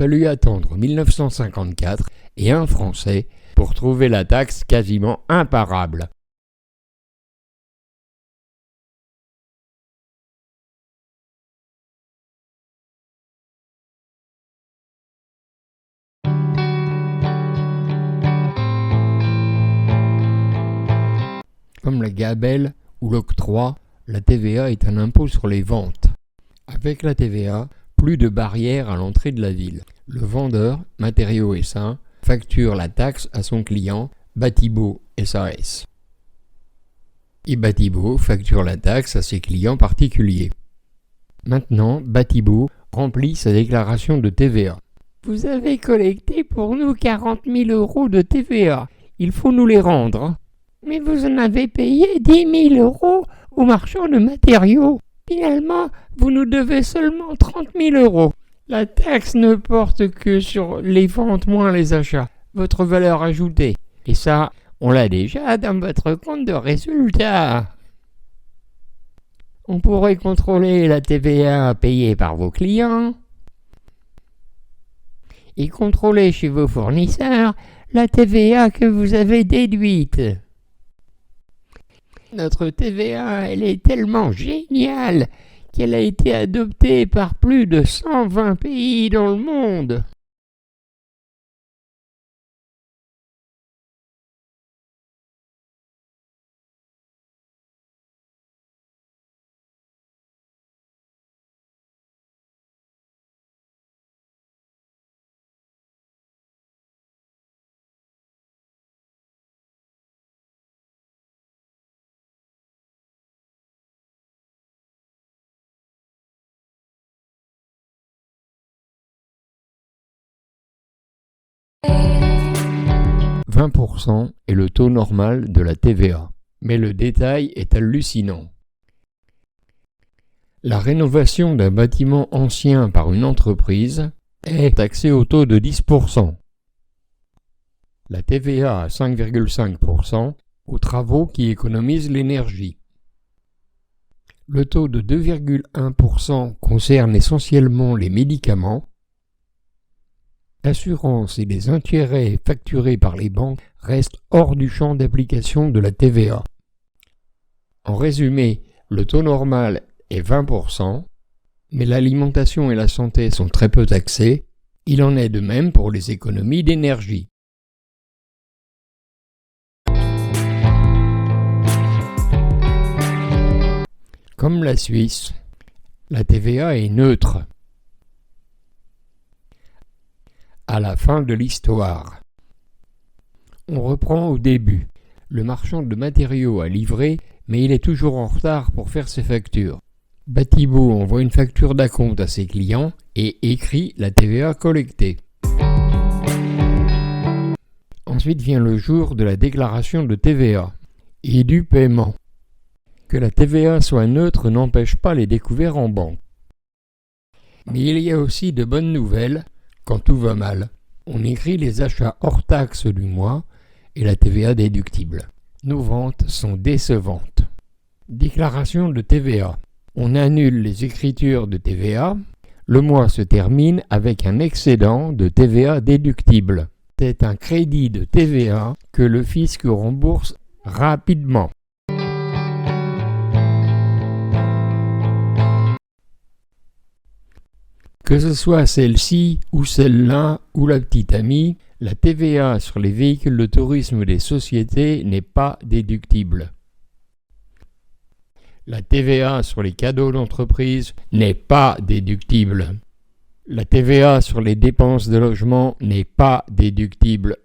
fallu attendre 1954 et un Français pour trouver la taxe quasiment imparable. Comme la gabelle ou l'octroi, la TVA est un impôt sur les ventes. Avec la TVA, plus de barrières à l'entrée de la ville. Le vendeur, Matériaux SA, facture la taxe à son client, Batibo SAS. Et Batibo facture la taxe à ses clients particuliers. Maintenant, Batibo remplit sa déclaration de TVA. Vous avez collecté pour nous 40 000 € de TVA. Il faut nous les rendre. Mais vous en avez payé 10 000 € aux marchands de matériaux. Finalement, vous nous devez seulement 30 000 €. La taxe ne porte que sur les ventes moins les achats, votre valeur ajoutée. Et ça, on l'a déjà dans votre compte de résultat. On pourrait contrôler la TVA payée par vos clients et contrôler chez vos fournisseurs la TVA que vous avez déduite. Notre TVA, elle est tellement géniale qu'elle a été adoptée par plus de 120 pays dans le monde. « 20% est le taux normal de la TVA, mais le détail est hallucinant. La rénovation d'un bâtiment ancien par une entreprise est taxée au taux de 10%. La TVA à 5,5% aux travaux qui économisent l'énergie. Le taux de 2,1% concerne essentiellement les médicaments. L'assurance et les intérêts facturés par les banques restent hors du champ d'application de la TVA. En résumé, le taux normal est 20%, mais l'alimentation et la santé sont très peu taxées. Il en est de même pour les économies d'énergie. Comme la Suisse, la TVA est neutre. À la fin de l'histoire. On reprend au début. Le marchand de matériaux a livré, mais il est toujours en retard pour faire ses factures. Batibo envoie une facture d'acompte à ses clients et écrit la TVA collectée. Ensuite vient le jour de la déclaration de TVA et du paiement. Que la TVA soit neutre n'empêche pas les découvertes en banque. Mais il y a aussi de bonnes nouvelles. Quand tout va mal, on écrit les achats hors taxes du mois et la TVA déductible. Nos ventes sont décevantes. Déclaration de TVA. On annule les écritures de TVA. Le mois se termine avec un excédent de TVA déductible. C'est un crédit de TVA que le fisc rembourse rapidement. Que ce soit celle-ci ou celle-là ou la petite amie, la TVA sur les véhicules de tourisme des sociétés n'est pas déductible. La TVA sur les cadeaux d'entreprise n'est pas déductible. La TVA sur les dépenses de logement n'est pas déductible.